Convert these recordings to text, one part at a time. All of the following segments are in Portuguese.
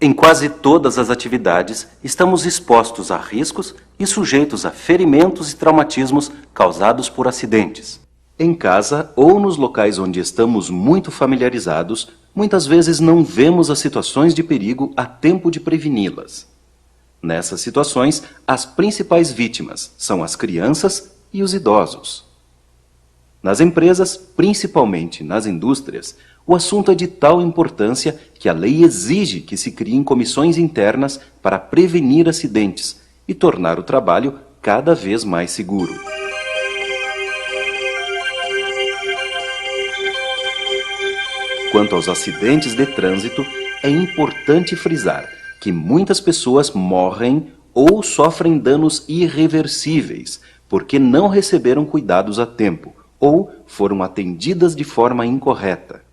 Em quase todas as atividades, estamos expostos a riscos e sujeitos a ferimentos e traumatismos causados por acidentes. Em casa ou nos locais onde estamos muito familiarizados, muitas vezes não vemos as situações de perigo a tempo de preveni-las. Nessas situações, as principais vítimas são as crianças e os idosos. Nas empresas, principalmente nas indústrias, o assunto é de tal importância que a lei exige que se criem comissões internas para prevenir acidentes e tornar o trabalho cada vez mais seguro. Quanto aos acidentes de trânsito, é importante frisar que muitas pessoas morrem ou sofrem danos irreversíveis porque não receberam cuidados a tempo ou foram atendidas de forma incorreta.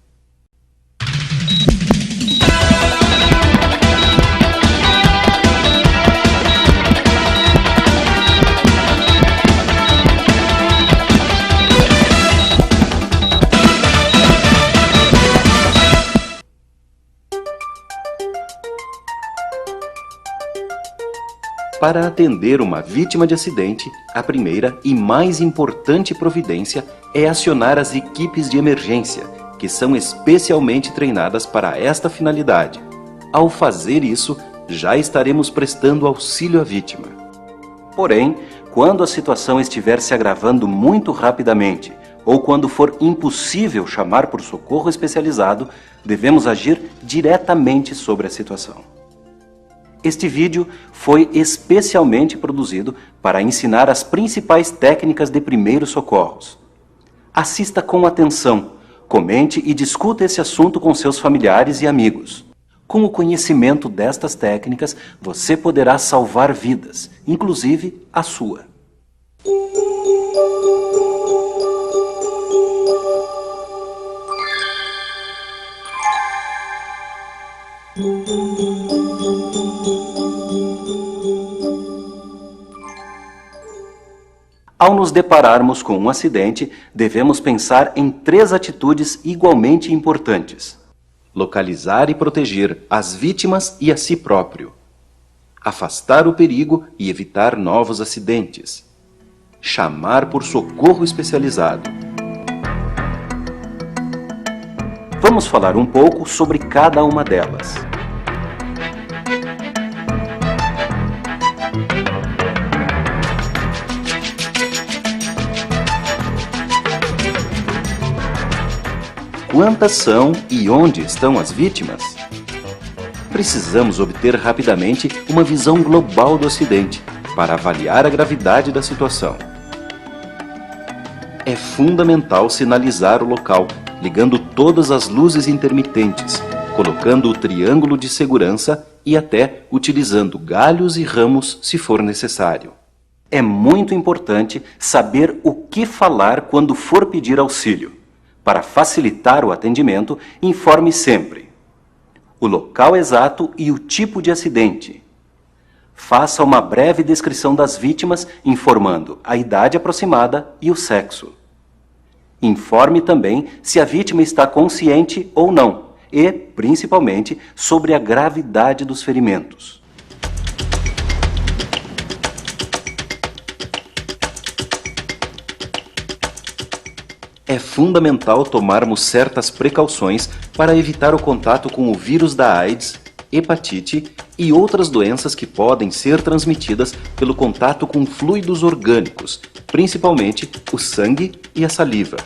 Para atender uma vítima de acidente, a primeira e mais importante providência é acionar as equipes de emergência, que são especialmente treinadas para esta finalidade. Ao fazer isso, já estaremos prestando auxílio à vítima. Porém, quando a situação estiver se agravando muito rapidamente, ou quando for impossível chamar por socorro especializado, devemos agir diretamente sobre a situação. Este vídeo foi especialmente produzido para ensinar as principais técnicas de primeiros socorros. Assista com atenção, comente e discuta esse assunto com seus familiares e amigos. Com o conhecimento destas técnicas, você poderá salvar vidas, inclusive a sua. Ao nos depararmos com um acidente, devemos pensar em 3 atitudes igualmente importantes. Localizar e proteger as vítimas e a si próprio. Afastar o perigo e evitar novos acidentes. Chamar por socorro especializado. Vamos falar um pouco sobre cada uma delas. Quantas são e onde estão as vítimas? Precisamos obter rapidamente uma visão global do acidente para avaliar a gravidade da situação. É fundamental sinalizar o local, ligando todas as luzes intermitentes, colocando o triângulo de segurança e até utilizando galhos e ramos se for necessário. É muito importante saber o que falar quando for pedir auxílio. Para facilitar o atendimento, informe sempre o local exato e o tipo de acidente. Faça uma breve descrição das vítimas, informando a idade aproximada e o sexo. Informe também se a vítima está consciente ou não e, principalmente, sobre a gravidade dos ferimentos. É fundamental tomarmos certas precauções para evitar o contato com o vírus da AIDS, hepatite e outras doenças que podem ser transmitidas pelo contato com fluidos orgânicos, principalmente o sangue e a saliva.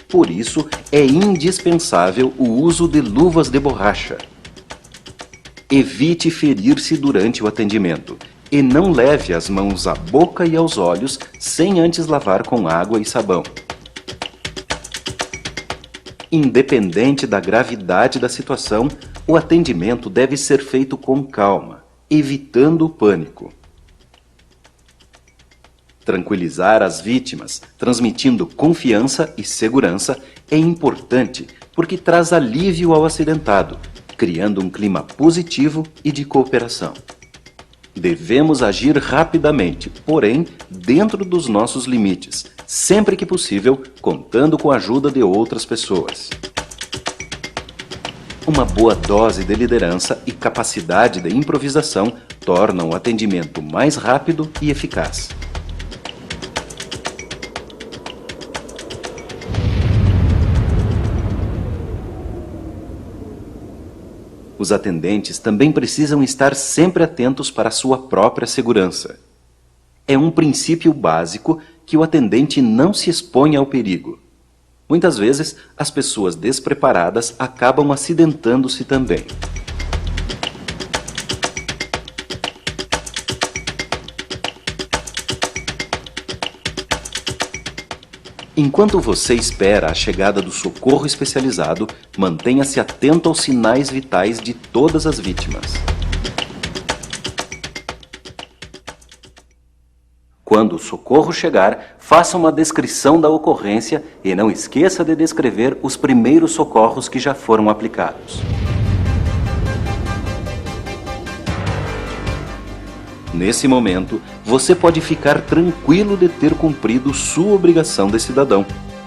Por isso, é indispensável o uso de luvas de borracha. Evite ferir-se durante o atendimento e não leve as mãos à boca e aos olhos sem antes lavar com água e sabão. Independente da gravidade da situação, o atendimento deve ser feito com calma, evitando o pânico. Tranquilizar as vítimas, transmitindo confiança e segurança, é importante porque traz alívio ao acidentado, criando um clima positivo e de cooperação. Devemos agir rapidamente, porém, dentro dos nossos limites, sempre que possível, contando com a ajuda de outras pessoas. Uma boa dose de liderança e capacidade de improvisação tornam o atendimento mais rápido e eficaz. Os atendentes também precisam estar sempre atentos para a sua própria segurança. É um princípio básico que o atendente não se exponha ao perigo. Muitas vezes, as pessoas despreparadas acabam acidentando-se também. Enquanto você espera a chegada do socorro especializado, mantenha-se atento aos sinais vitais de todas as vítimas. Quando o socorro chegar, faça uma descrição da ocorrência e não esqueça de descrever os primeiros socorros que já foram aplicados. Nesse momento, você pode ficar tranquilo de ter cumprido sua obrigação de cidadão,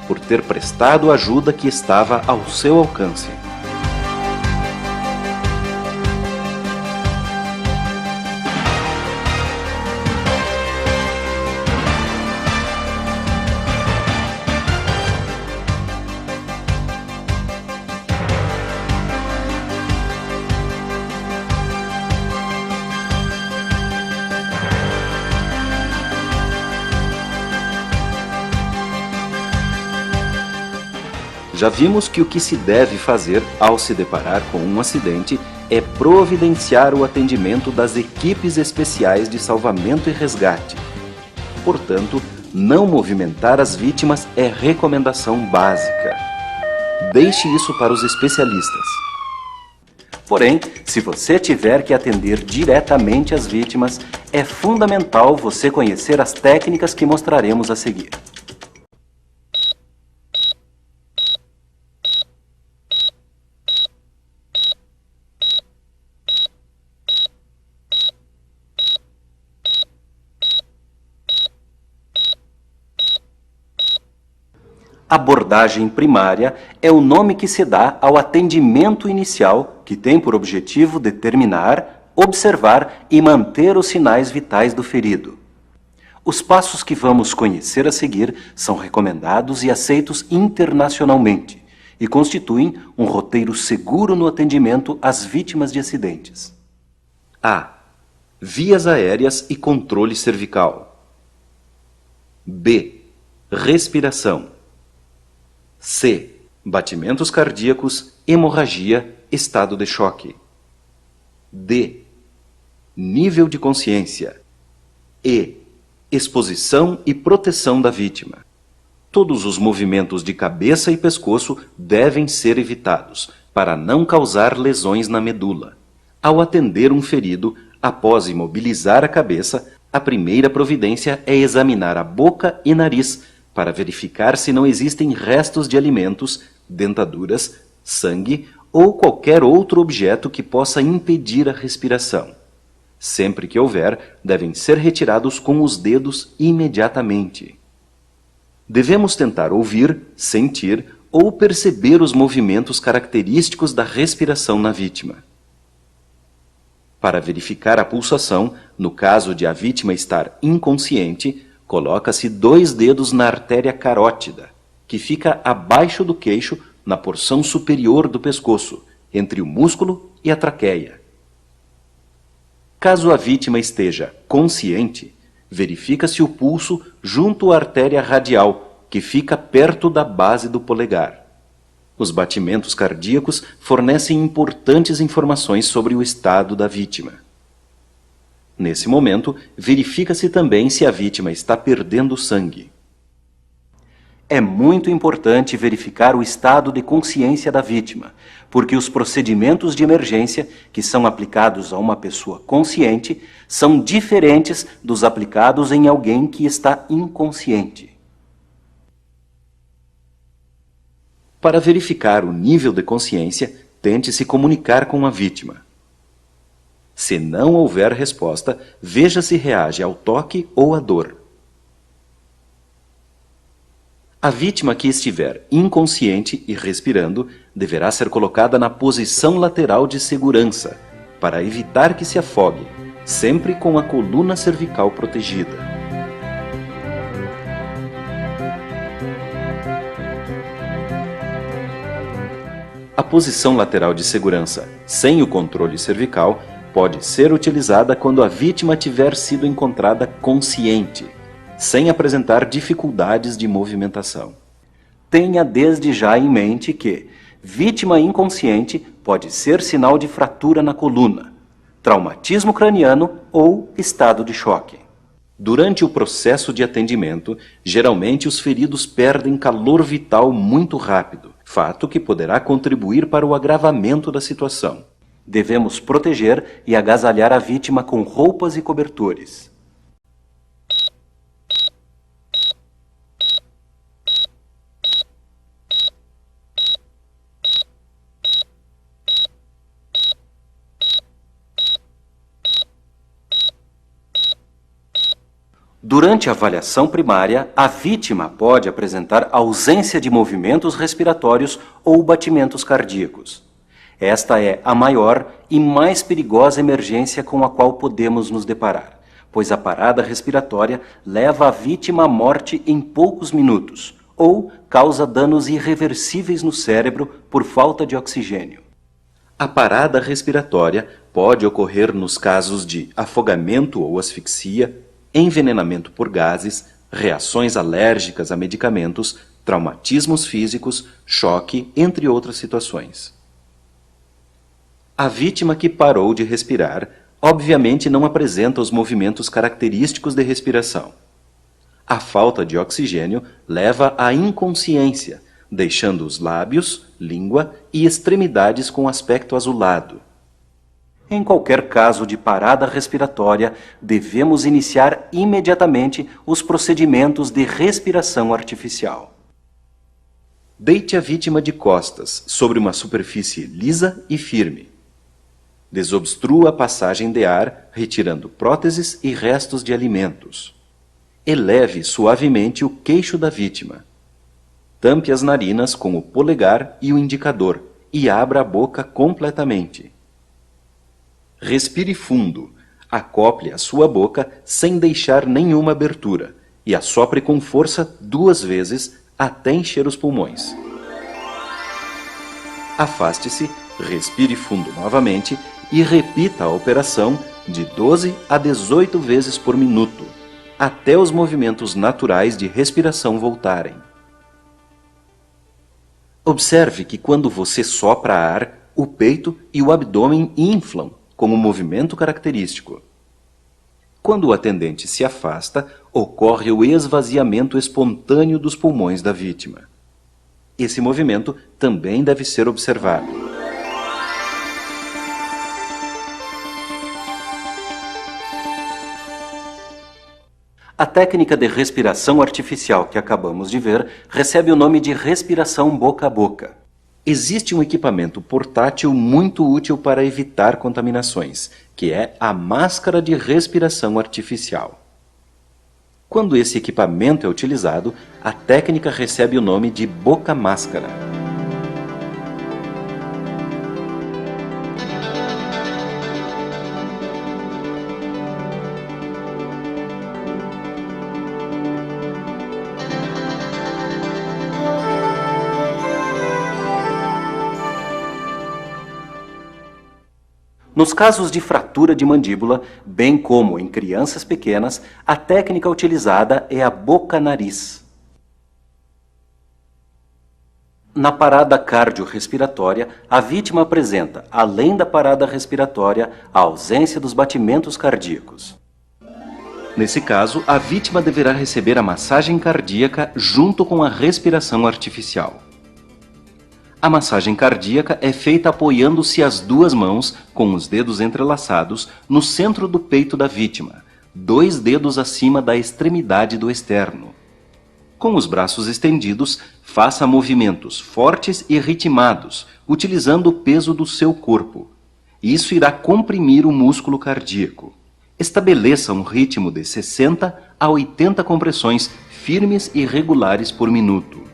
por ter prestado a ajuda que estava ao seu alcance. Já vimos que o que se deve fazer ao se deparar com um acidente é providenciar o atendimento das equipes especiais de salvamento e resgate. Portanto, não movimentar as vítimas é recomendação básica. Deixe isso para os especialistas. Porém, se você tiver que atender diretamente as vítimas, é fundamental você conhecer as técnicas que mostraremos a seguir. Abordagem primária é o nome que se dá ao atendimento inicial, que tem por objetivo determinar, observar e manter os sinais vitais do ferido. Os passos que vamos conhecer a seguir são recomendados e aceitos internacionalmente e constituem um roteiro seguro no atendimento às vítimas de acidentes. A. Vias aéreas e controle cervical. B. Respiração. C. Batimentos cardíacos, hemorragia, estado de choque. D. Nível de consciência. E. Exposição e proteção da vítima. Todos os movimentos de cabeça e pescoço devem ser evitados, para não causar lesões na medula. Ao atender um ferido, após imobilizar a cabeça, a primeira providência é examinar a boca e nariz, para verificar se não existem restos de alimentos, dentaduras, sangue ou qualquer outro objeto que possa impedir a respiração. Sempre que houver, devem ser retirados com os dedos imediatamente. Devemos tentar ouvir, sentir ou perceber os movimentos característicos da respiração na vítima. Para verificar a pulsação, no caso de a vítima estar inconsciente, coloca-se 2 dedos na artéria carótida, que fica abaixo do queixo, na porção superior do pescoço, entre o músculo e a traqueia. Caso a vítima esteja consciente, verifica-se o pulso junto à artéria radial, que fica perto da base do polegar. Os batimentos cardíacos fornecem importantes informações sobre o estado da vítima. Nesse momento, verifica-se também se a vítima está perdendo sangue. É muito importante verificar o estado de consciência da vítima, porque os procedimentos de emergência que são aplicados a uma pessoa consciente são diferentes dos aplicados em alguém que está inconsciente. Para verificar o nível de consciência, tente se comunicar com a vítima. Se não houver resposta, veja se reage ao toque ou à dor. A vítima que estiver inconsciente e respirando deverá ser colocada na posição lateral de segurança, para evitar que se afogue, sempre com a coluna cervical protegida. A posição lateral de segurança, sem o controle cervical, pode ser utilizada quando a vítima tiver sido encontrada consciente, sem apresentar dificuldades de movimentação. Tenha desde já em mente que vítima inconsciente pode ser sinal de fratura na coluna, traumatismo craniano ou estado de choque. Durante o processo de atendimento, geralmente os feridos perdem calor vital muito rápido, fato que poderá contribuir para o agravamento da situação. Devemos proteger e agasalhar a vítima com roupas e cobertores. Durante a avaliação primária, a vítima pode apresentar ausência de movimentos respiratórios ou batimentos cardíacos. Esta é a maior e mais perigosa emergência com a qual podemos nos deparar, pois a parada respiratória leva a vítima à morte em poucos minutos ou causa danos irreversíveis no cérebro por falta de oxigênio. A parada respiratória pode ocorrer nos casos de afogamento ou asfixia, envenenamento por gases, reações alérgicas a medicamentos, traumatismos físicos, choque, entre outras situações. A vítima que parou de respirar, obviamente não apresenta os movimentos característicos de respiração. A falta de oxigênio leva à inconsciência, deixando os lábios, língua e extremidades com aspecto azulado. Em qualquer caso de parada respiratória, devemos iniciar imediatamente os procedimentos de respiração artificial. Deite a vítima de costas sobre uma superfície lisa e firme. Desobstrua a passagem de ar, retirando próteses e restos de alimentos. Eleve suavemente o queixo da vítima. Tampe as narinas com o polegar e o indicador e abra a boca completamente. Respire fundo, acople a sua boca sem deixar nenhuma abertura e assopre com força 2 vezes até encher os pulmões. Afaste-se, respire fundo novamente e repita a operação de 12 a 18 vezes por minuto, até os movimentos naturais de respiração voltarem. Observe que quando você sopra ar, o peito e o abdômen inflam, como movimento característico. Quando o atendente se afasta, ocorre o esvaziamento espontâneo dos pulmões da vítima. Esse movimento também deve ser observado. A técnica de respiração artificial que acabamos de ver recebe o nome de respiração boca a boca. Existe um equipamento portátil muito útil para evitar contaminações, que é a máscara de respiração artificial. Quando esse equipamento é utilizado, a técnica recebe o nome de boca-máscara. Nos casos de fratura de mandíbula, bem como em crianças pequenas, a técnica utilizada é a boca-nariz. Na parada cardiorrespiratória, a vítima apresenta, além da parada respiratória, a ausência dos batimentos cardíacos. Nesse caso, a vítima deverá receber a massagem cardíaca junto com a respiração artificial. A massagem cardíaca é feita apoiando-se as 2 mãos, com os dedos entrelaçados, no centro do peito da vítima, 2 dedos acima da extremidade do externo. Com os braços estendidos, faça movimentos fortes e ritmados, utilizando o peso do seu corpo. Isso irá comprimir o músculo cardíaco. Estabeleça um ritmo de 60 a 80 compressões firmes e regulares por minuto.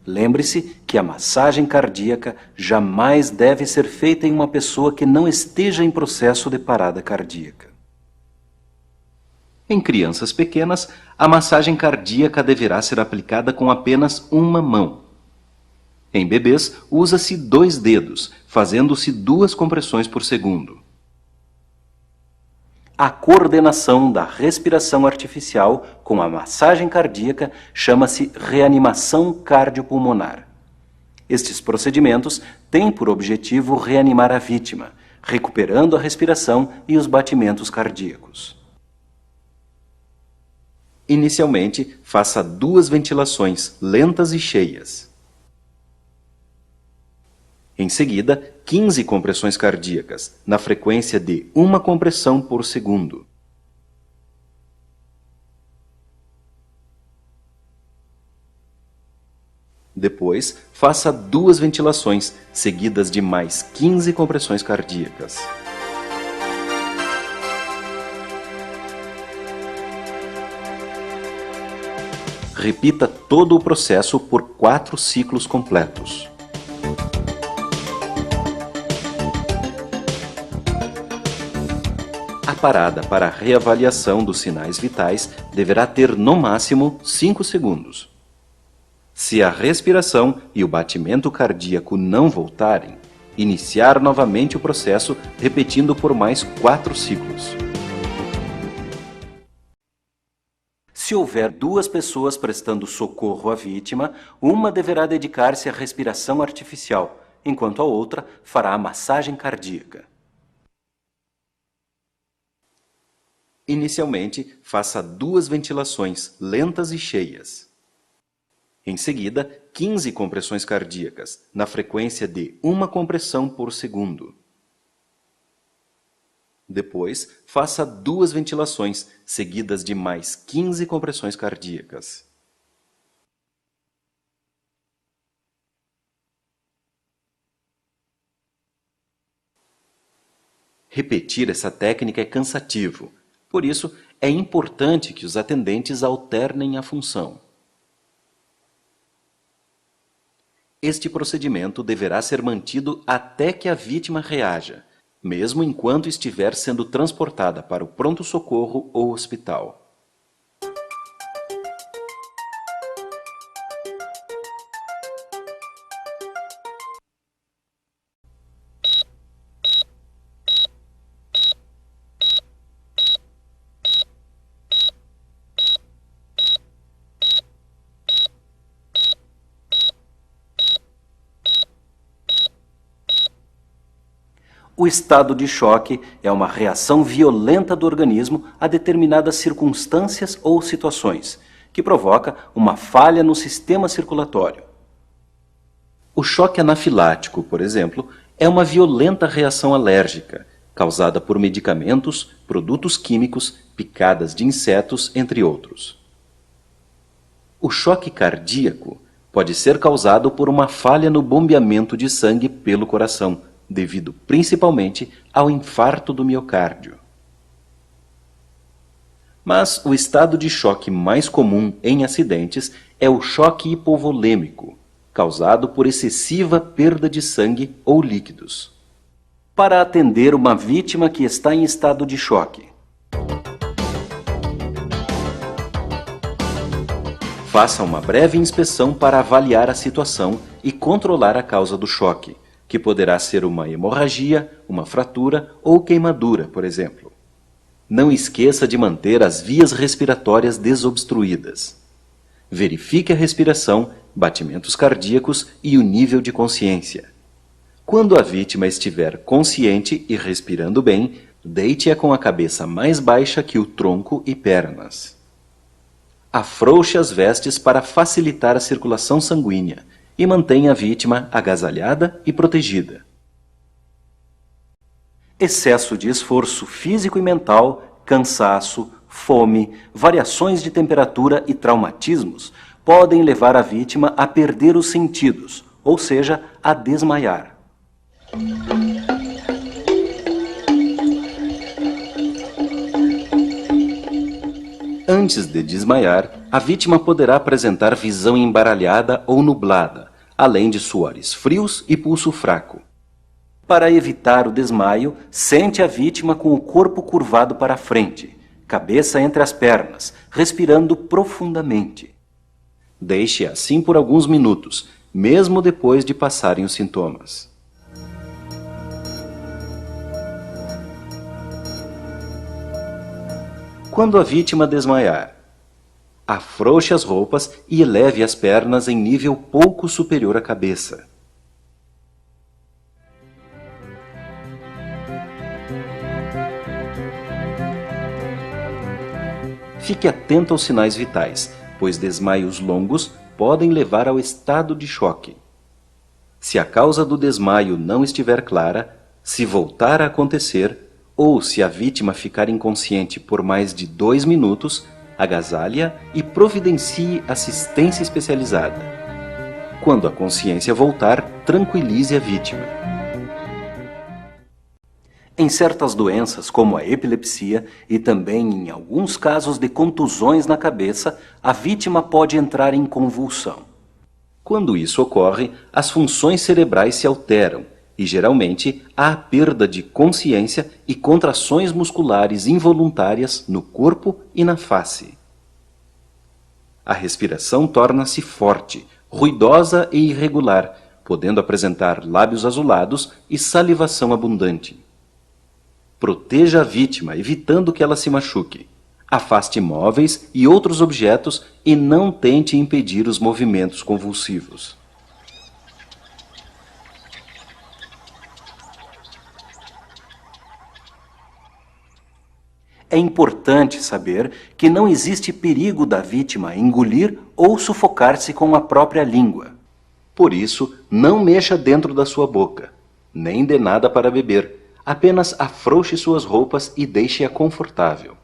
Lembre-se que a massagem cardíaca jamais deve ser feita em uma pessoa que não esteja em processo de parada cardíaca. Em crianças pequenas, a massagem cardíaca deverá ser aplicada com apenas uma mão. Em bebês, usa-se 2 dedos, fazendo-se 2 compressões por segundo. A coordenação da respiração artificial com a massagem cardíaca chama-se reanimação cardiopulmonar. Estes procedimentos têm por objetivo reanimar a vítima, recuperando a respiração e os batimentos cardíacos. Inicialmente, faça 2 ventilações lentas e cheias. Em seguida, 15 compressões cardíacas, na frequência de 1 compressão por segundo. Depois, faça 2 ventilações, seguidas de mais 15 compressões cardíacas. Repita todo o processo por 4 ciclos completos. A parada para a reavaliação dos sinais vitais deverá ter no máximo 5 segundos. Se a respiração e o batimento cardíaco não voltarem, iniciar novamente o processo repetindo por mais 4 ciclos. Se houver 2 pessoas prestando socorro à vítima, uma deverá dedicar-se à respiração artificial, enquanto a outra fará a massagem cardíaca. Inicialmente, faça 2 ventilações lentas e cheias. Em seguida, 15 compressões cardíacas, na frequência de 1 compressão por segundo. Depois, faça 2 ventilações, seguidas de mais 15 compressões cardíacas. Repetir essa técnica é cansativo, por isso é importante que os atendentes alternem a função. Este procedimento deverá ser mantido até que a vítima reaja, mesmo enquanto estiver sendo transportada para o pronto-socorro ou hospital. O estado de choque é uma reação violenta do organismo a determinadas circunstâncias ou situações, que provoca uma falha no sistema circulatório. O choque anafilático, por exemplo, é uma violenta reação alérgica, causada por medicamentos, produtos químicos, picadas de insetos, entre outros. O choque cardíaco pode ser causado por uma falha no bombeamento de sangue pelo coração, devido principalmente ao infarto do miocárdio. Mas o estado de choque mais comum em acidentes é o choque hipovolêmico, causado por excessiva perda de sangue ou líquidos. Para atender uma vítima que está em estado de choque, faça uma breve inspeção para avaliar a situação e controlar a causa do choque, que poderá ser uma hemorragia, uma fratura ou queimadura, por exemplo. Não esqueça de manter as vias respiratórias desobstruídas. Verifique a respiração, batimentos cardíacos e o nível de consciência. Quando a vítima estiver consciente e respirando bem, deite-a com a cabeça mais baixa que o tronco e pernas. Afrouxe as vestes para facilitar a circulação sanguínea e mantenha a vítima agasalhada e protegida. Excesso de esforço físico e mental, cansaço, fome, variações de temperatura e traumatismos podem levar a vítima a perder os sentidos, ou seja, a desmaiar. Antes de desmaiar, a vítima poderá apresentar visão embaralhada ou nublada, além de suores frios e pulso fraco. Para evitar o desmaio, sente a vítima com o corpo curvado para a frente, cabeça entre as pernas, respirando profundamente. Deixe assim por alguns minutos, mesmo depois de passarem os sintomas. Quando a vítima desmaiar, afrouxe as roupas e eleve as pernas em nível pouco superior à cabeça. Fique atento aos sinais vitais, pois desmaios longos podem levar ao estado de choque. Se a causa do desmaio não estiver clara, se voltar a acontecer, ou se a vítima ficar inconsciente por mais de 2 minutos, agasalhe-a e providencie assistência especializada. Quando a consciência voltar, tranquilize a vítima. Em certas doenças, como a epilepsia e também em alguns casos de contusões na cabeça, a vítima pode entrar em convulsão. Quando isso ocorre, as funções cerebrais se alteram e, geralmente, há perda de consciência e contrações musculares involuntárias no corpo e na face. A respiração torna-se forte, ruidosa e irregular, podendo apresentar lábios azulados e salivação abundante. Proteja a vítima, evitando que ela se machuque. Afaste móveis e outros objetos e não tente impedir os movimentos convulsivos. É importante saber que não existe perigo da vítima engolir ou sufocar-se com a própria língua. Por isso, não mexa dentro da sua boca, nem dê nada para beber. Apenas afrouxe suas roupas e deixe-a confortável.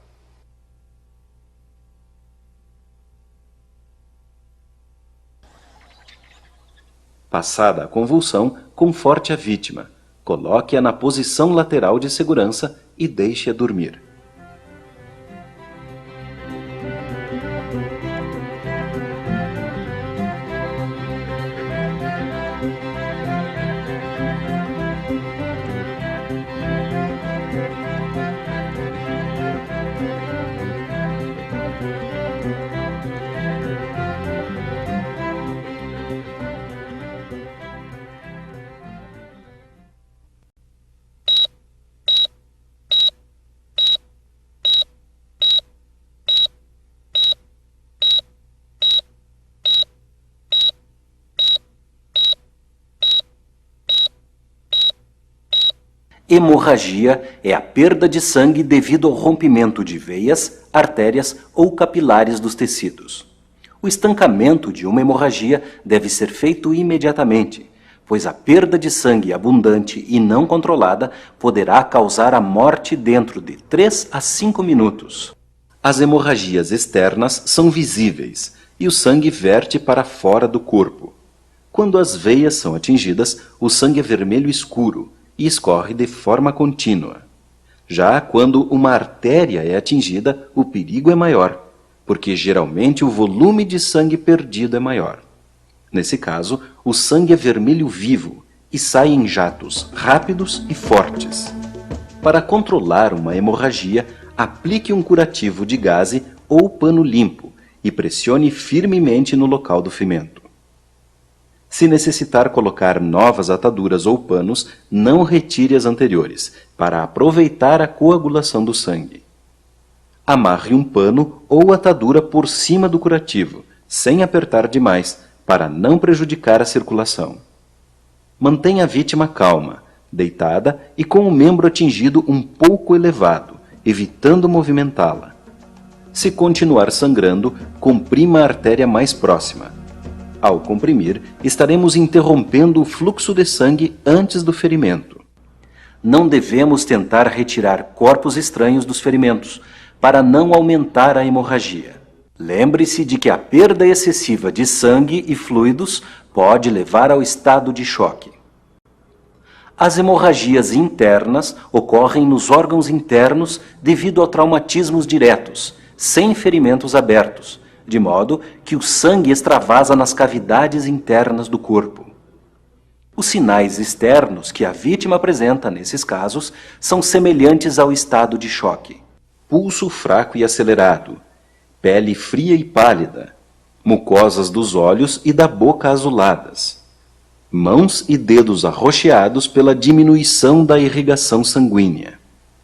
Passada a convulsão, conforte a vítima. Coloque-a na posição lateral de segurança e deixe-a dormir. Hemorragia é a perda de sangue devido ao rompimento de veias, artérias ou capilares dos tecidos. O estancamento de uma hemorragia deve ser feito imediatamente, pois a perda de sangue abundante e não controlada poderá causar a morte dentro de 3 a 5 minutos. As hemorragias externas são visíveis e o sangue verte para fora do corpo. Quando as veias são atingidas, o sangue é vermelho escuro e escorre de forma contínua. Já quando uma artéria é atingida, o perigo é maior, porque geralmente o volume de sangue perdido é maior. Nesse caso, o sangue é vermelho vivo e sai em jatos rápidos e fortes. Para controlar uma hemorragia, aplique um curativo de gaze ou pano limpo e pressione firmemente no local do ferimento. Se necessitar colocar novas ataduras ou panos, não retire as anteriores, para aproveitar a coagulação do sangue. Amarre um pano ou atadura por cima do curativo, sem apertar demais, para não prejudicar a circulação. Mantenha a vítima calma, deitada e com o membro atingido um pouco elevado, evitando movimentá-la. Se continuar sangrando, comprima a artéria mais próxima. Ao comprimir, estaremos interrompendo o fluxo de sangue antes do ferimento. Não devemos tentar retirar corpos estranhos dos ferimentos, para não aumentar a hemorragia. Lembre-se de que a perda excessiva de sangue e fluidos pode levar ao estado de choque. As hemorragias internas ocorrem nos órgãos internos devido a traumatismos diretos, sem ferimentos abertos, de modo que o sangue extravasa nas cavidades internas do corpo. Os sinais externos que a vítima apresenta nesses casos são semelhantes ao estado de choque: pulso fraco e acelerado, pele fria e pálida, mucosas dos olhos e da boca azuladas, mãos e dedos arroxeados pela diminuição da irrigação sanguínea,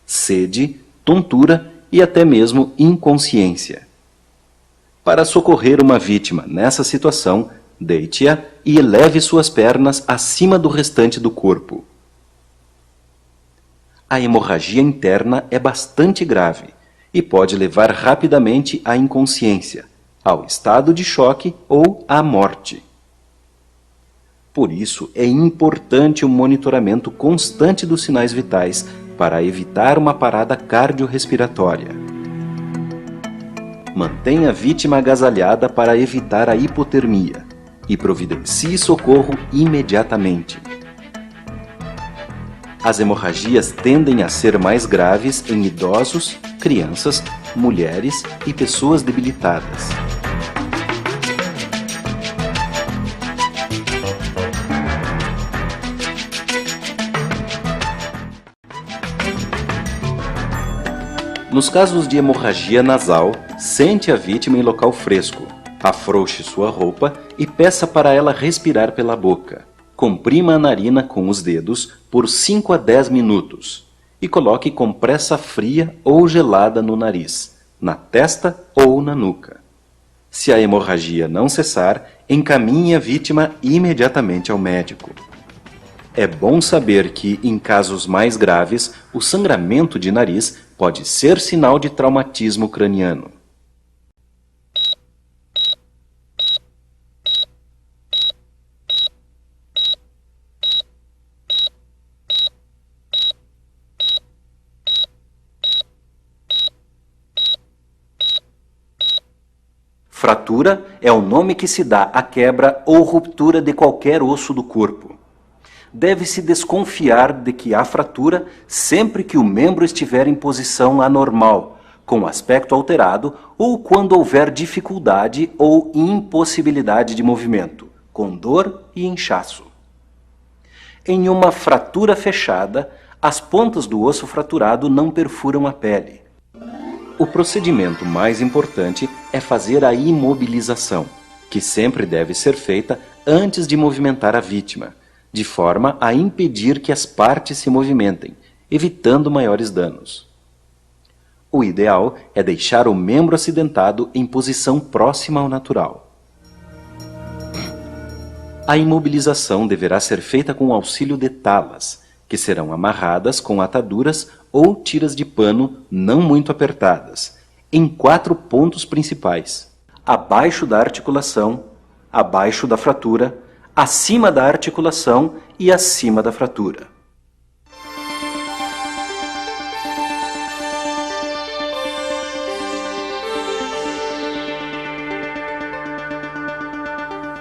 sede, tontura e até mesmo inconsciência. Para socorrer uma vítima nessa situação, deite-a e eleve suas pernas acima do restante do corpo. A hemorragia interna é bastante grave e pode levar rapidamente à inconsciência, ao estado de choque ou à morte. Por isso, é importante o monitoramento constante dos sinais vitais para evitar uma parada cardiorrespiratória. Mantenha a vítima agasalhada para evitar a hipotermia e providencie socorro imediatamente. As hemorragias tendem a ser mais graves em idosos, crianças, mulheres e pessoas debilitadas. Nos casos de hemorragia nasal, sente a vítima em local fresco, afrouxe sua roupa e peça para ela respirar pela boca. Comprima a narina com os dedos por 5 a 10 minutos e coloque compressa fria ou gelada no nariz, na testa ou na nuca. Se a hemorragia não cessar, encaminhe a vítima imediatamente ao médico. É bom saber que, em casos mais graves, o sangramento de nariz pode ser sinal de traumatismo craniano. Fratura é o nome que se dá à quebra ou ruptura de qualquer osso do corpo. Deve-se desconfiar de que há fratura sempre que o membro estiver em posição anormal, com aspecto alterado ou quando houver dificuldade ou impossibilidade de movimento, com dor e inchaço. Em uma fratura fechada, as pontas do osso fraturado não perfuram a pele. O procedimento mais importante é fazer a imobilização, que sempre deve ser feita antes de movimentar a vítima, de forma a impedir que as partes se movimentem, evitando maiores danos. O ideal é deixar o membro acidentado em posição próxima ao natural. A imobilização deverá ser feita com o auxílio de talas, que serão amarradas com ataduras ou tiras de pano não muito apertadas, em 4 pontos principais: abaixo da articulação, abaixo da fratura, acima da articulação e acima da fratura.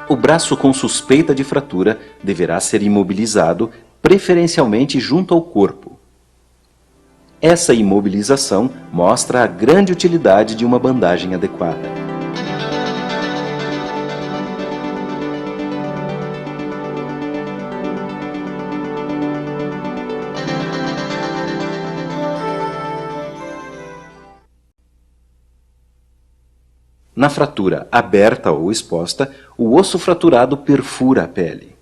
O braço com suspeita de fratura deverá ser imobilizado, preferencialmente junto ao corpo. Essa imobilização mostra a grande utilidade de uma bandagem adequada. Na fratura aberta ou exposta, o osso fraturado perfura a pele.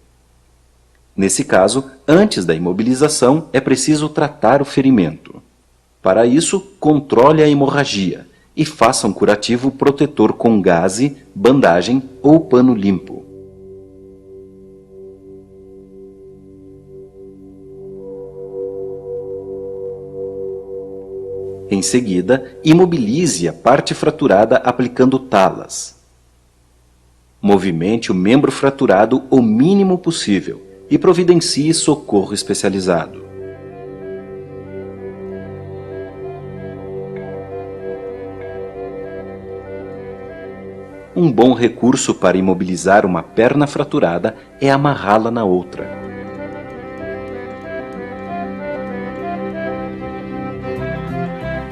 Nesse caso, antes da imobilização, é preciso tratar o ferimento. Para isso, controle a hemorragia e faça um curativo protetor com gaze, bandagem ou pano limpo. Em seguida, imobilize a parte fraturada aplicando talas. Movimente o membro fraturado o mínimo possível e providencie socorro especializado. Um bom recurso para imobilizar uma perna fraturada é amarrá-la na outra.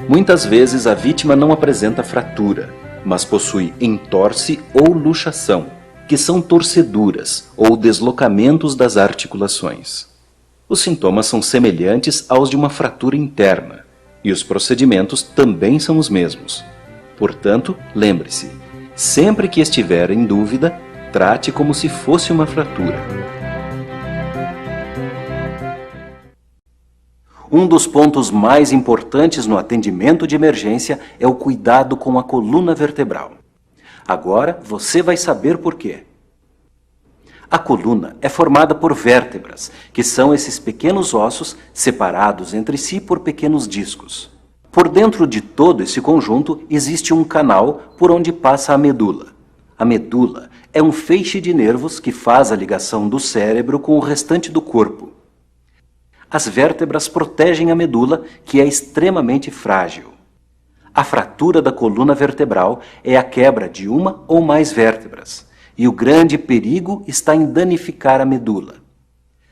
Muitas vezes a vítima não apresenta fratura, mas possui entorse ou luxação, que são torceduras ou deslocamentos das articulações. Os sintomas são semelhantes aos de uma fratura interna, e os procedimentos também são os mesmos. Portanto, lembre-se, sempre que estiver em dúvida, trate como se fosse uma fratura. Um dos pontos mais importantes no atendimento de emergência é o cuidado com a coluna vertebral. Agora você vai saber por quê. A coluna é formada por vértebras, que são esses pequenos ossos separados entre si por pequenos discos. Por dentro de todo esse conjunto existe um canal por onde passa a medula. A medula é um feixe de nervos que faz a ligação do cérebro com o restante do corpo. As vértebras protegem a medula, que é extremamente frágil. A fratura da coluna vertebral é a quebra de uma ou mais vértebras, e o grande perigo está em danificar a medula.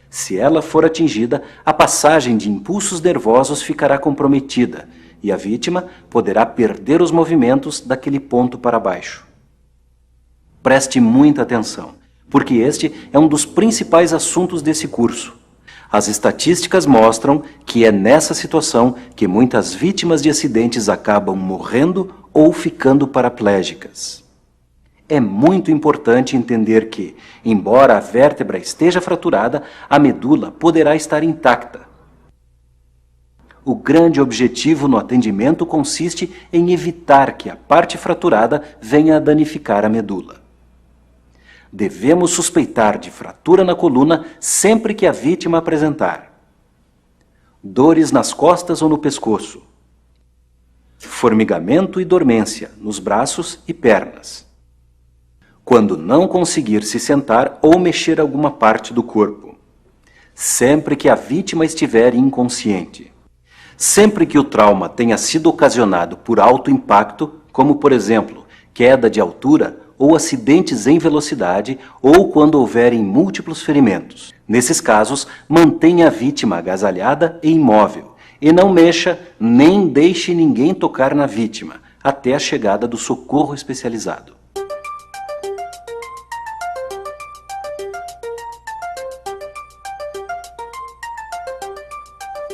Se ela for atingida, a passagem de impulsos nervosos ficará comprometida, e a vítima poderá perder os movimentos daquele ponto para baixo. Preste muita atenção, porque este é um dos principais assuntos desse curso. As estatísticas mostram que é nessa situação que muitas vítimas de acidentes acabam morrendo ou ficando paraplégicas. É muito importante entender que, embora a vértebra esteja fraturada, a medula poderá estar intacta. O grande objetivo no atendimento consiste em evitar que a parte fraturada venha a danificar a medula. Devemos suspeitar de fratura na coluna sempre que a vítima apresentar dores nas costas ou no pescoço, formigamento e dormência nos braços e pernas, quando não conseguir se sentar ou mexer alguma parte do corpo, sempre que a vítima estiver inconsciente, sempre que o trauma tenha sido ocasionado por alto impacto, como por exemplo, queda de altura ou acidentes em velocidade, ou quando houverem múltiplos ferimentos. Nesses casos, mantenha a vítima agasalhada e imóvel, e não mexa nem deixe ninguém tocar na vítima, até a chegada do socorro especializado.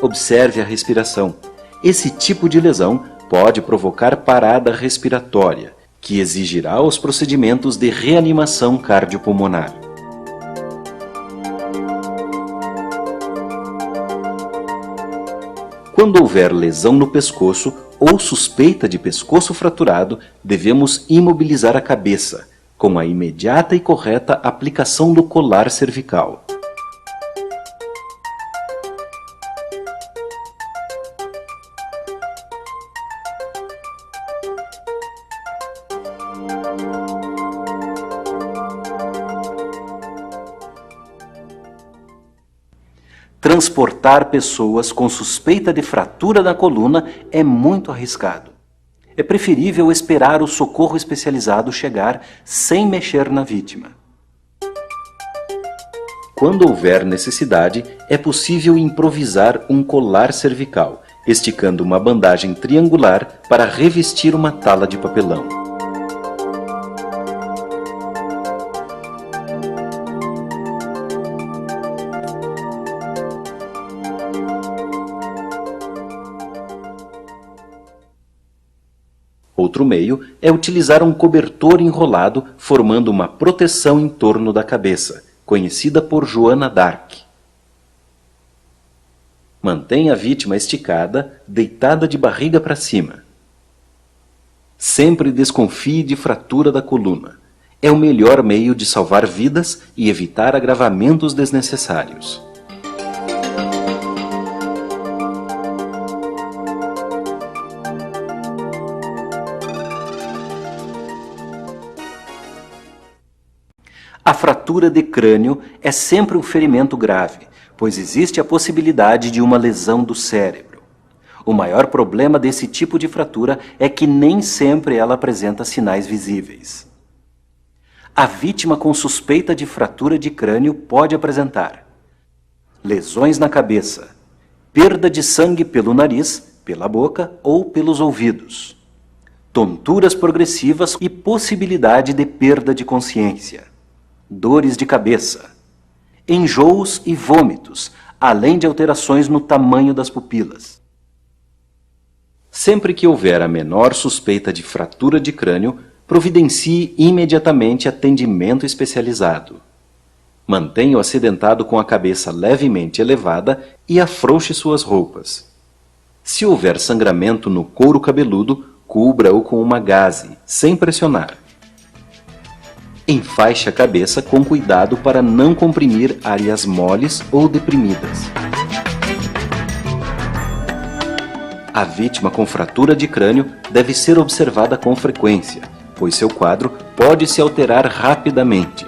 Observe a respiração. Esse tipo de lesão pode provocar parada respiratória, que exigirá os procedimentos de reanimação cardiopulmonar. Quando houver lesão no pescoço ou suspeita de pescoço fraturado, devemos imobilizar a cabeça, com a imediata e correta aplicação do colar cervical. Transportar pessoas com suspeita de fratura da coluna é muito arriscado. É preferível esperar o socorro especializado chegar sem mexer na vítima. Quando houver necessidade, é possível improvisar um colar cervical, esticando uma bandagem triangular para revestir uma tala de papelão. Outro meio é utilizar um cobertor enrolado formando uma proteção em torno da cabeça, conhecida por Joana d'Arc. Mantenha a vítima esticada, deitada de barriga para cima. Sempre desconfie de fratura da coluna. É o melhor meio de salvar vidas e evitar agravamentos desnecessários. A fratura de crânio é sempre um ferimento grave, pois existe a possibilidade de uma lesão do cérebro. O maior problema desse tipo de fratura é que nem sempre ela apresenta sinais visíveis. A vítima com suspeita de fratura de crânio pode apresentar lesões na cabeça, perda de sangue pelo nariz, pela boca ou pelos ouvidos. Tonturas progressivas e possibilidade de perda de consciência. Dores de cabeça. Enjoos e vômitos, além de alterações no tamanho das pupilas. Sempre que houver a menor suspeita de fratura de crânio, providencie imediatamente atendimento especializado. Mantenha-o acidentado com a cabeça levemente elevada e afrouxe suas roupas. Se houver sangramento no couro cabeludo, cubra-o com uma gaze, sem pressionar. Enfaixe a cabeça com cuidado para não comprimir áreas moles ou deprimidas. A vítima com fratura de crânio deve ser observada com frequência, pois seu quadro pode se alterar rapidamente.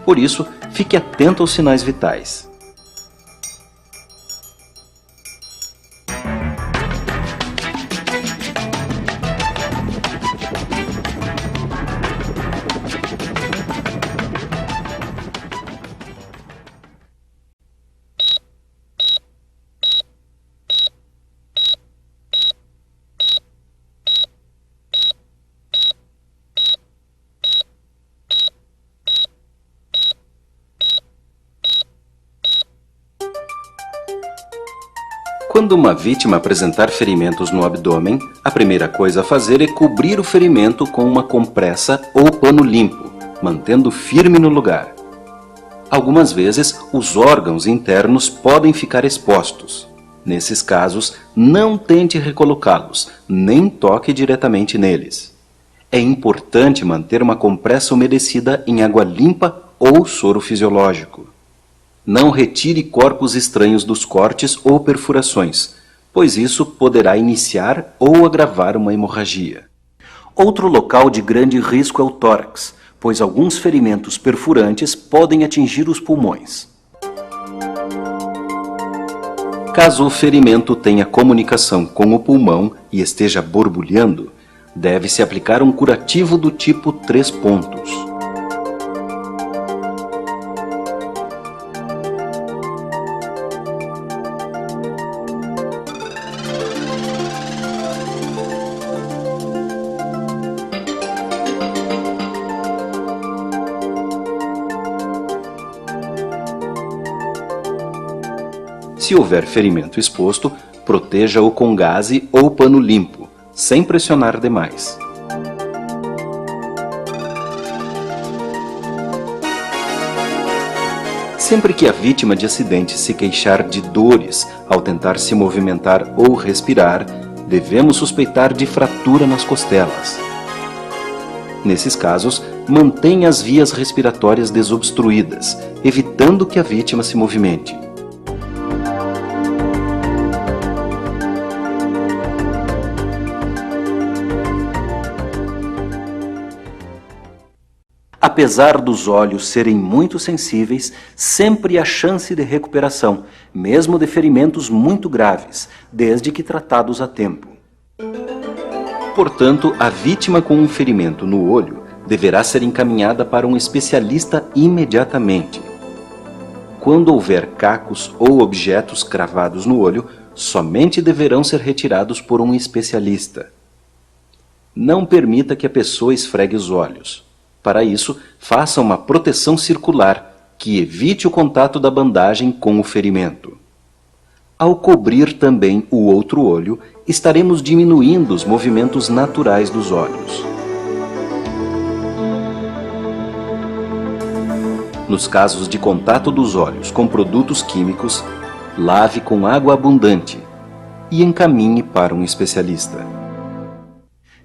Por isso, fique atento aos sinais vitais. Quando uma vítima apresentar ferimentos no abdômen, a primeira coisa a fazer é cobrir o ferimento com uma compressa ou pano limpo, mantendo firme no lugar. Algumas vezes, os órgãos internos podem ficar expostos. Nesses casos, não tente recolocá-los, nem toque diretamente neles. É importante manter uma compressa umedecida em água limpa ou soro fisiológico. Não retire corpos estranhos dos cortes ou perfurações, pois isso poderá iniciar ou agravar uma hemorragia. Outro local de grande risco é o tórax, pois alguns ferimentos perfurantes podem atingir os pulmões. Caso o ferimento tenha comunicação com o pulmão e esteja borbulhando, deve-se aplicar um curativo do tipo 3 pontos. Se houver ferimento exposto, proteja-o com gaze ou pano limpo, sem pressionar demais. Sempre que a vítima de acidente se queixar de dores ao tentar se movimentar ou respirar, devemos suspeitar de fratura nas costelas. Nesses casos, mantenha as vias respiratórias desobstruídas, evitando que a vítima se movimente. Apesar dos olhos serem muito sensíveis, sempre há chance de recuperação, mesmo de ferimentos muito graves, desde que tratados a tempo. Portanto, a vítima com um ferimento no olho deverá ser encaminhada para um especialista imediatamente. Quando houver cacos ou objetos cravados no olho, somente deverão ser retirados por um especialista. Não permita que a pessoa esfregue os olhos. Para isso, faça uma proteção circular, que evite o contato da bandagem com o ferimento. Ao cobrir também o outro olho, estaremos diminuindo os movimentos naturais dos olhos. Nos casos de contato dos olhos com produtos químicos, lave com água abundante e encaminhe para um especialista.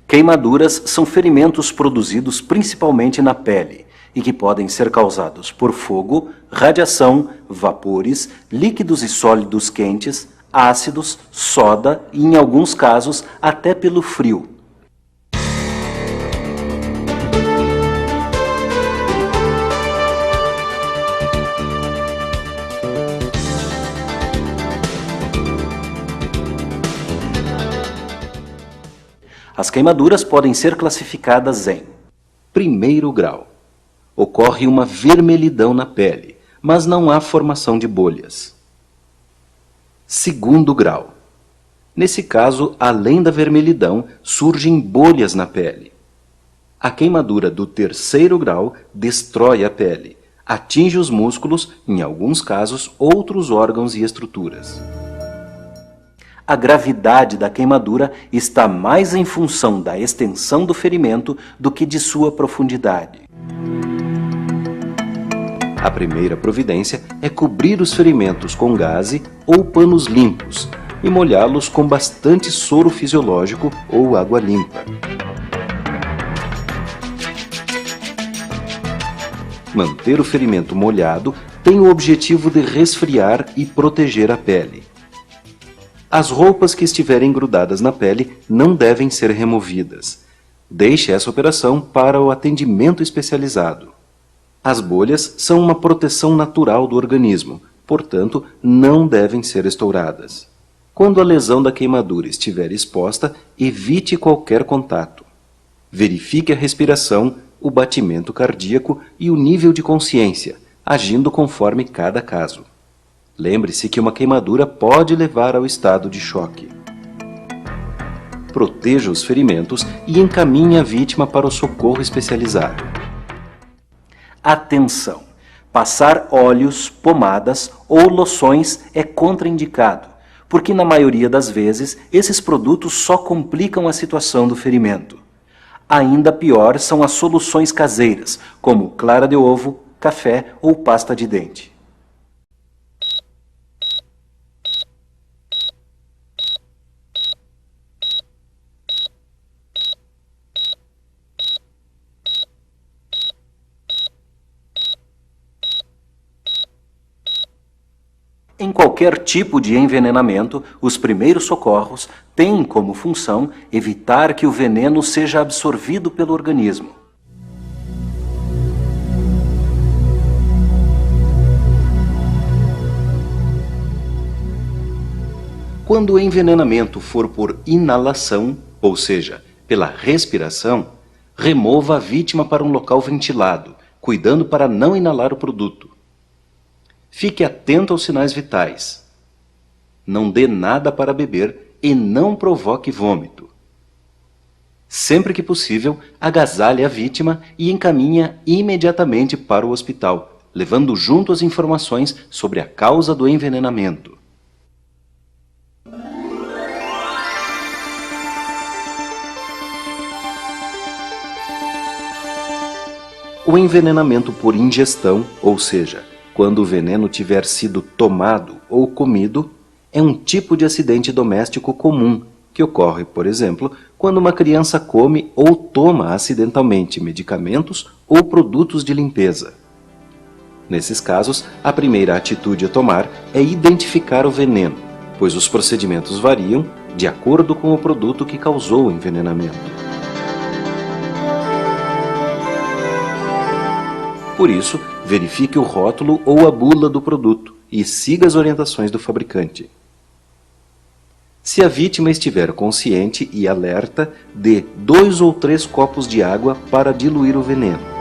Queimaduras são ferimentos produzidos principalmente na pele e que podem ser causados por fogo, radiação, vapores, líquidos e sólidos quentes, ácidos, soda e, em alguns casos, até pelo frio. As queimaduras podem ser classificadas em: primeiro grau. Ocorre uma vermelhidão na pele, mas não há formação de bolhas. Segundo grau. Nesse caso, além da vermelhidão, surgem bolhas na pele. A queimadura do 3º grau destrói a pele, atinge os músculos, em alguns casos, outros órgãos e estruturas. A gravidade da queimadura está mais em função da extensão do ferimento do que de sua profundidade. A primeira providência é cobrir os ferimentos com gaze ou panos limpos e molhá-los com bastante soro fisiológico ou água limpa. Manter o ferimento molhado tem o objetivo de resfriar e proteger a pele. As roupas que estiverem grudadas na pele não devem ser removidas. Deixe essa operação para o atendimento especializado. As bolhas são uma proteção natural do organismo, portanto, não devem ser estouradas. Quando a lesão da queimadura estiver exposta, evite qualquer contato. Verifique a respiração, o batimento cardíaco e o nível de consciência, agindo conforme cada caso. Lembre-se que uma queimadura pode levar ao estado de choque. Proteja os ferimentos e encaminhe a vítima para o socorro especializado. Atenção! Passar óleos, pomadas ou loções é contraindicado, porque na maioria das vezes esses produtos só complicam a situação do ferimento. Ainda pior são as soluções caseiras, como clara de ovo, café ou pasta de dente. Em qualquer tipo de envenenamento, os primeiros socorros têm como função evitar que o veneno seja absorvido pelo organismo. Quando o envenenamento for por inalação, ou seja, pela respiração, remova a vítima para um local ventilado, cuidando para não inalar o produto. Fique atento aos sinais vitais. Não dê nada para beber e não provoque vômito. Sempre que possível, agasalhe a vítima e encaminhe-a imediatamente para o hospital, levando junto as informações sobre a causa do envenenamento. O envenenamento por ingestão, ou seja, quando o veneno tiver sido tomado ou comido, é um tipo de acidente doméstico comum, que ocorre, por exemplo, quando uma criança come ou toma acidentalmente medicamentos ou produtos de limpeza. Nesses casos, a primeira atitude a tomar é identificar o veneno, pois os procedimentos variam de acordo com o produto que causou o envenenamento. Por isso, verifique o rótulo ou a bula do produto e siga as orientações do fabricante. Se a vítima estiver consciente e alerta, dê 2 ou 3 copos de água para diluir o veneno.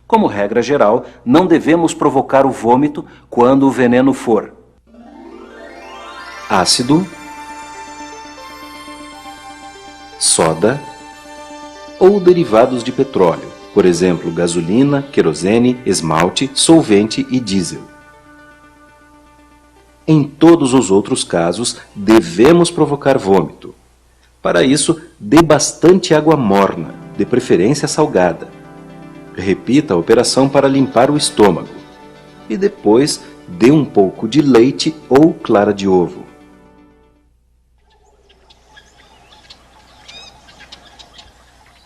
Como regra geral, não devemos provocar o vômito quando o veneno for ácido, soda ou derivados de petróleo, por exemplo, gasolina, querosene, esmalte, solvente e diesel. Em todos os outros casos, devemos provocar vômito. Para isso, dê bastante água morna, de preferência salgada. Repita a operação para limpar o estômago. E depois, dê um pouco de leite ou clara de ovo.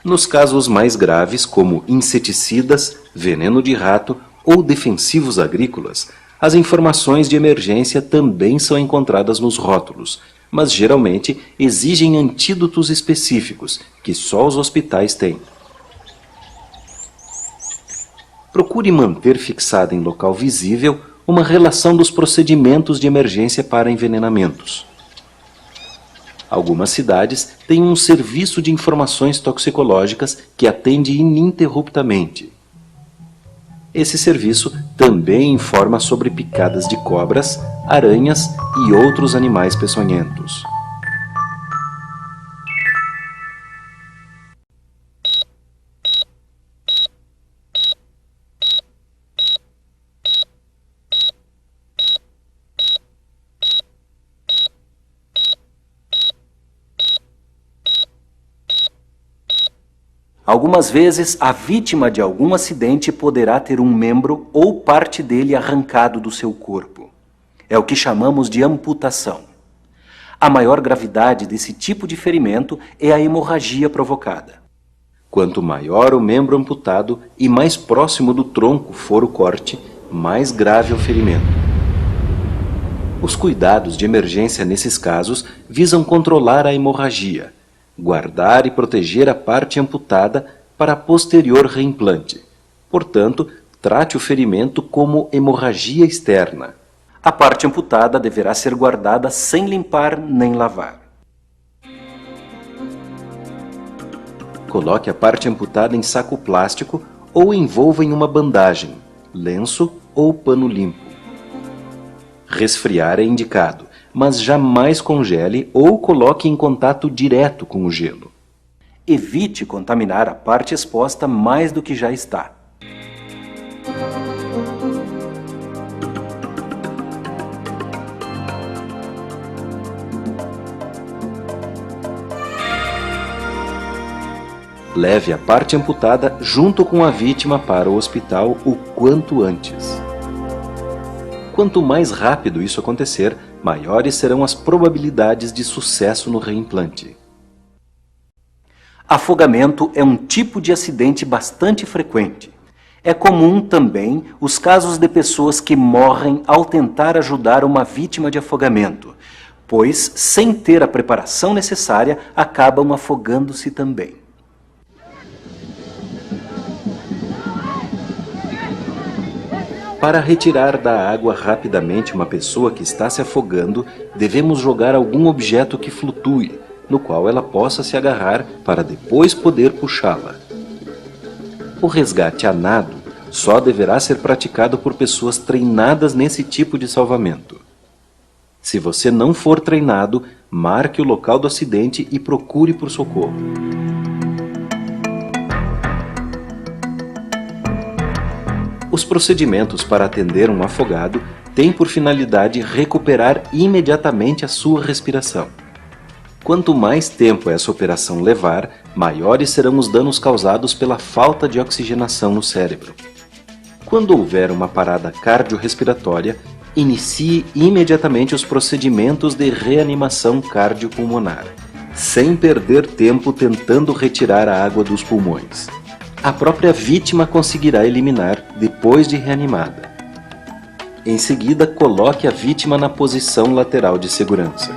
Nos casos mais graves, como inseticidas, veneno de rato ou defensivos agrícolas, as informações de emergência também são encontradas nos rótulos, mas geralmente exigem antídotos específicos que só os hospitais têm. Procure manter fixada em local visível uma relação dos procedimentos de emergência para envenenamentos. Algumas cidades têm um serviço de informações toxicológicas que atende ininterruptamente. Esse serviço também informa sobre picadas de cobras, aranhas e outros animais peçonhentos. Algumas vezes, a vítima de algum acidente poderá ter um membro ou parte dele arrancado do seu corpo. É o que chamamos de amputação. A maior gravidade desse tipo de ferimento é a hemorragia provocada. Quanto maior o membro amputado e mais próximo do tronco for o corte, mais grave é o ferimento. Os cuidados de emergência nesses casos visam controlar a hemorragia, guardar e proteger a parte amputada para posterior reimplante. Portanto, trate o ferimento como hemorragia externa. A parte amputada deverá ser guardada sem limpar nem lavar. Coloque a parte amputada em saco plástico ou envolva em uma bandagem, lenço ou pano limpo. Resfriar é indicado, mas jamais congele ou coloque em contato direto com o gelo. Evite contaminar a parte exposta mais do que já está. Leve a parte amputada junto com a vítima para o hospital o quanto antes. Quanto mais rápido isso acontecer, maiores serão as probabilidades de sucesso no reimplante. Afogamento é um tipo de acidente bastante frequente. É comum também os casos de pessoas que morrem ao tentar ajudar uma vítima de afogamento, pois, sem ter a preparação necessária, acabam afogando-se também. Para retirar da água rapidamente uma pessoa que está se afogando, devemos jogar algum objeto que flutue, no qual ela possa se agarrar para depois poder puxá-la. O resgate a nado só deverá ser praticado por pessoas treinadas nesse tipo de salvamento. Se você não for treinado, marque o local do acidente e procure por socorro. Os procedimentos para atender um afogado têm por finalidade recuperar imediatamente a sua respiração. Quanto mais tempo essa operação levar, maiores serão os danos causados pela falta de oxigenação no cérebro. Quando houver uma parada cardiorrespiratória, inicie imediatamente os procedimentos de reanimação cardiopulmonar, sem perder tempo tentando retirar a água dos pulmões. A própria vítima conseguirá eliminar depois de reanimada. Em seguida, coloque a vítima na posição lateral de segurança.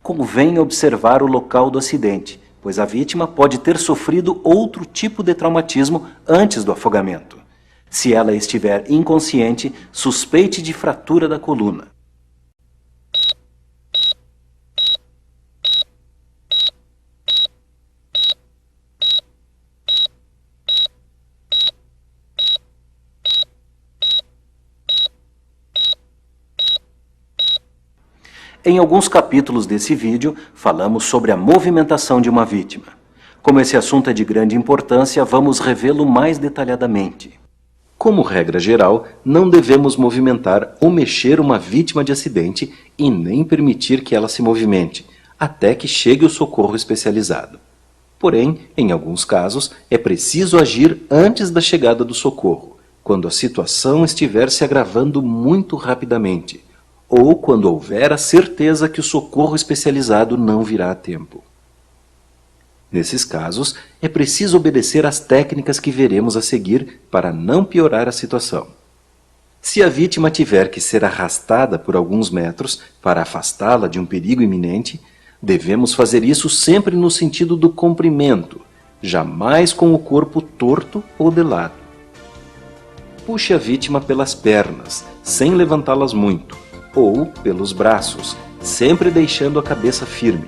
Convém observar o local do acidente, pois a vítima pode ter sofrido outro tipo de traumatismo antes do afogamento. Se ela estiver inconsciente, suspeite de fratura da coluna. Em alguns capítulos desse vídeo, falamos sobre a movimentação de uma vítima. Como esse assunto é de grande importância, vamos revê-lo mais detalhadamente. Como regra geral, não devemos movimentar ou mexer uma vítima de acidente e nem permitir que ela se movimente, até que chegue o socorro especializado. Porém, em alguns casos, é preciso agir antes da chegada do socorro, quando a situação estiver se agravando muito rapidamente, ou quando houver a certeza que o socorro especializado não virá a tempo. Nesses casos, é preciso obedecer às técnicas que veremos a seguir para não piorar a situação. Se a vítima tiver que ser arrastada por alguns metros para afastá-la de um perigo iminente, devemos fazer isso sempre no sentido do comprimento, jamais com o corpo torto ou de lado. Puxe a vítima pelas pernas, sem levantá-las muito, ou pelos braços, sempre deixando a cabeça firme.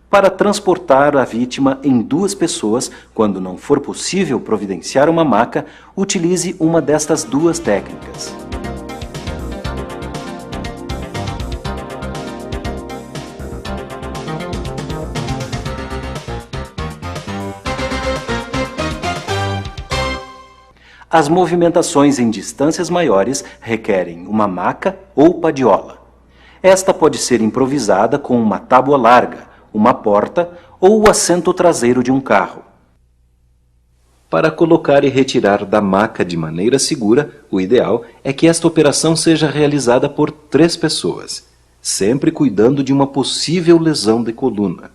Para transportar a vítima em 2 pessoas, quando não for possível providenciar uma maca, utilize uma destas 2 técnicas. As movimentações em distâncias maiores requerem uma maca ou padiola. Esta pode ser improvisada com uma tábua larga, uma porta ou o assento traseiro de um carro. Para colocar e retirar da maca de maneira segura, o ideal é que esta operação seja realizada por 3 pessoas, sempre cuidando de uma possível lesão de coluna.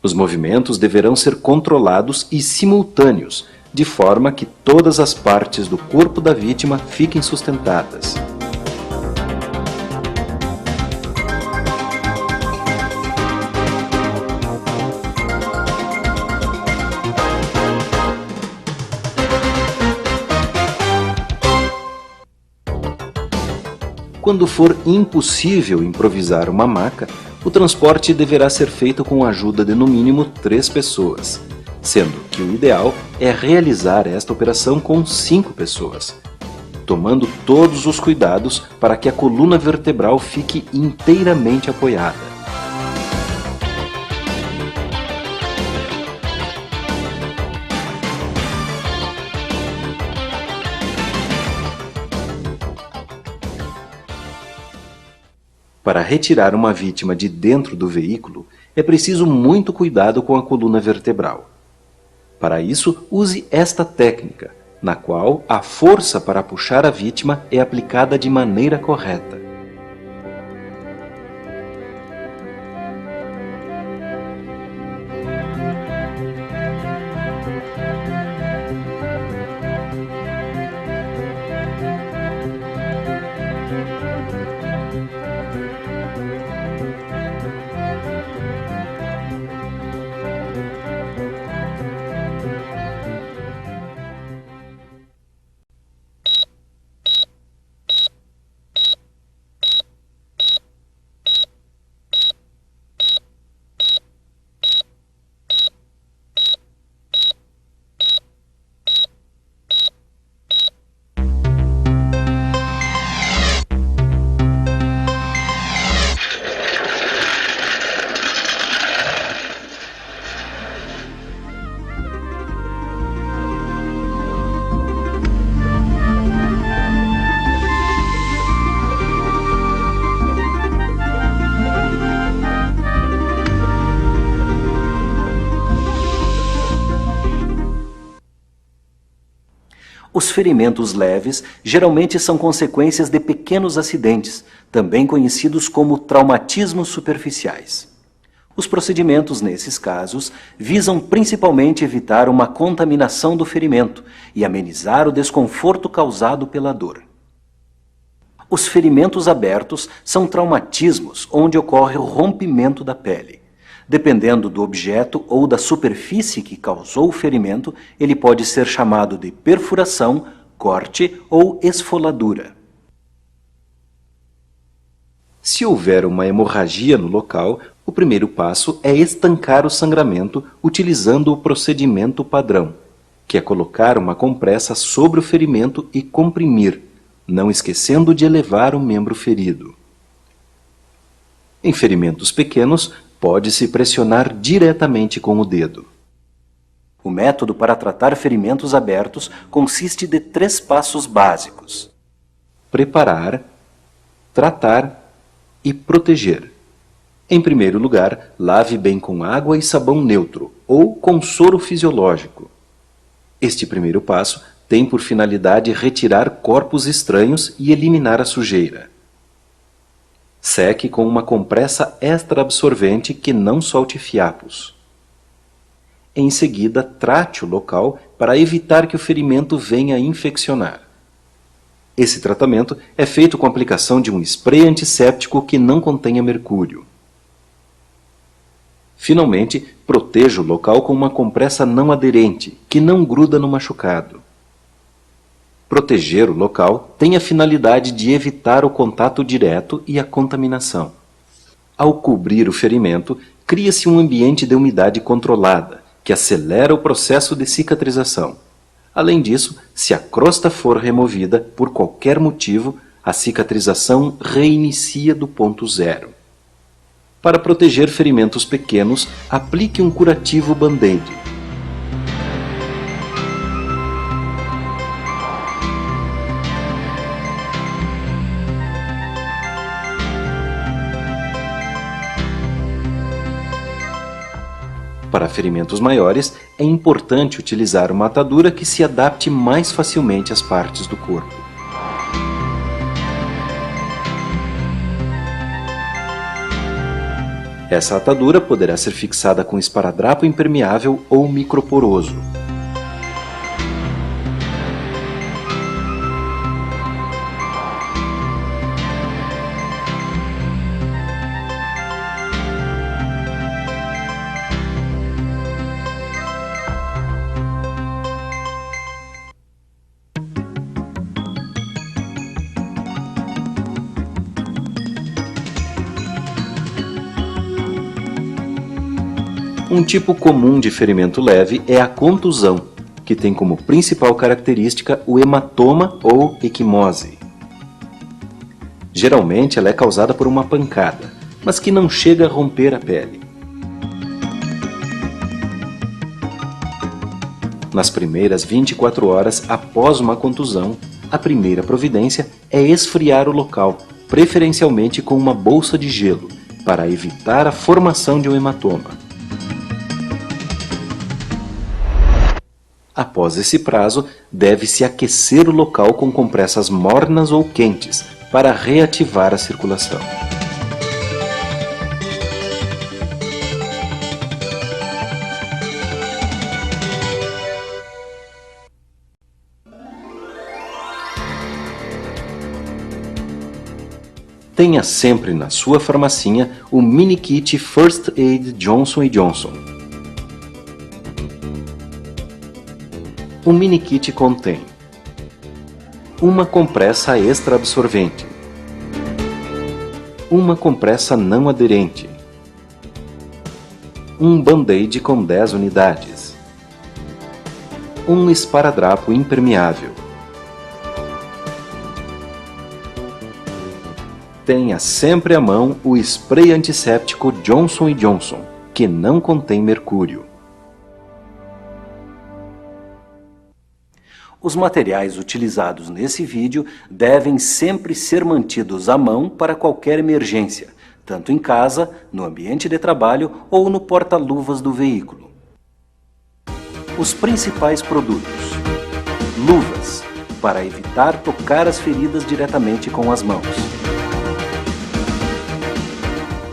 Os movimentos deverão ser controlados e simultâneos, de forma que todas as partes do corpo da vítima fiquem sustentadas. Quando for impossível improvisar uma maca, o transporte deverá ser feito com a ajuda de no mínimo 3 pessoas, sendo que o ideal é realizar esta operação com 5 pessoas, tomando todos os cuidados para que a coluna vertebral fique inteiramente apoiada. Para retirar uma vítima de dentro do veículo, é preciso muito cuidado com a coluna vertebral. Para isso, use esta técnica, na qual a força para puxar a vítima é aplicada de maneira correta. Os ferimentos leves geralmente são consequências de pequenos acidentes, também conhecidos como traumatismos superficiais. Os procedimentos, nesses casos, visam principalmente evitar uma contaminação do ferimento e amenizar o desconforto causado pela dor. Os ferimentos abertos são traumatismos onde ocorre o rompimento da pele. Dependendo do objeto ou da superfície que causou o ferimento, ele pode ser chamado de perfuração, corte ou esfoladura. Se houver uma hemorragia no local, o primeiro passo é estancar o sangramento utilizando o procedimento padrão, que é colocar uma compressa sobre o ferimento e comprimir, não esquecendo de elevar o membro ferido. Em ferimentos pequenos, pode-se pressionar diretamente com o dedo. O método para tratar ferimentos abertos consiste de 3 passos básicos: preparar, tratar e proteger. Em primeiro lugar, lave bem com água e sabão neutro, ou com soro fisiológico. Este primeiro passo tem por finalidade retirar corpos estranhos e eliminar a sujeira. Seque com uma compressa extra absorvente que não solte fiapos. Em seguida, trate o local para evitar que o ferimento venha a infeccionar. Esse tratamento é feito com a aplicação de um spray antisséptico que não contenha mercúrio. Finalmente, proteja o local com uma compressa não aderente, que não gruda no machucado. Proteger o local tem a finalidade de evitar o contato direto e a contaminação. Ao cobrir o ferimento, cria-se um ambiente de umidade controlada, que acelera o processo de cicatrização. Além disso, se a crosta for removida por qualquer motivo, a cicatrização reinicia do ponto zero. Para proteger ferimentos pequenos, aplique um curativo band-aid. Para ferimentos maiores, é importante utilizar uma atadura que se adapte mais facilmente às partes do corpo. Essa atadura poderá ser fixada com esparadrapo impermeável ou microporoso. Um tipo comum de ferimento leve é a contusão, que tem como principal característica o hematoma ou equimose. Geralmente ela é causada por uma pancada, mas que não chega a romper a pele. Nas primeiras 24 horas após uma contusão, a primeira providência é esfriar o local, preferencialmente com uma bolsa de gelo, para evitar a formação de um hematoma. Após esse prazo, deve-se aquecer o local com compressas mornas ou quentes para reativar a circulação. Tenha sempre na sua farmacinha o mini kit First Aid Johnson & Johnson. O mini kit contém uma compressa extra absorvente, uma compressa não aderente, um band-aid com 10 unidades, um esparadrapo impermeável. Tenha sempre à mão o spray antisséptico Johnson & Johnson, que não contém mercúrio. Os materiais utilizados nesse vídeo devem sempre ser mantidos à mão para qualquer emergência, tanto em casa, no ambiente de trabalho ou no porta-luvas do veículo. Os principais produtos: luvas, para evitar tocar as feridas diretamente com as mãos.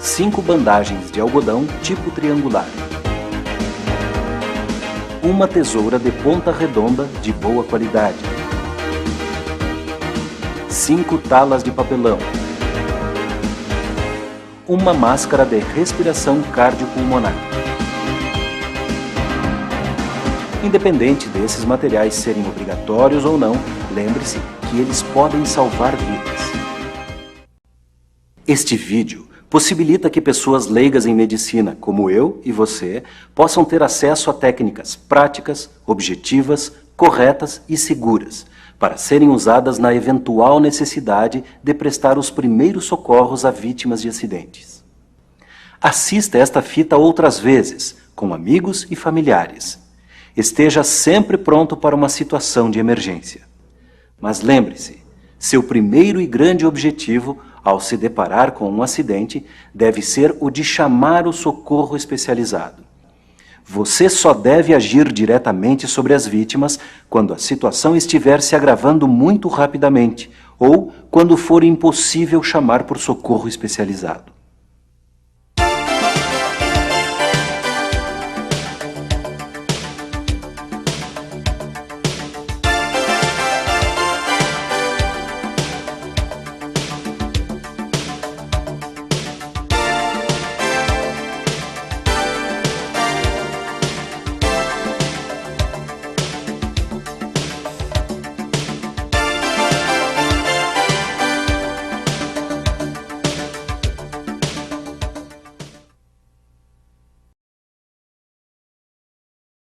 5 bandagens de algodão tipo triangular. Uma tesoura de ponta redonda de boa qualidade. 5 talas de papelão. Uma máscara de respiração cardiopulmonar. Independente desses materiais serem obrigatórios ou não, lembre-se que eles podem salvar vidas. Este vídeo possibilita que pessoas leigas em medicina, como eu e você, possam ter acesso a técnicas práticas, objetivas, corretas e seguras, para serem usadas na eventual necessidade de prestar os primeiros socorros a vítimas de acidentes. Assista esta fita outras vezes, com amigos e familiares. Esteja sempre pronto para uma situação de emergência. Mas lembre-se, seu primeiro e grande objetivo, ao se deparar com um acidente, deve ser o de chamar o socorro especializado. Você só deve agir diretamente sobre as vítimas quando a situação estiver se agravando muito rapidamente ou quando for impossível chamar por socorro especializado.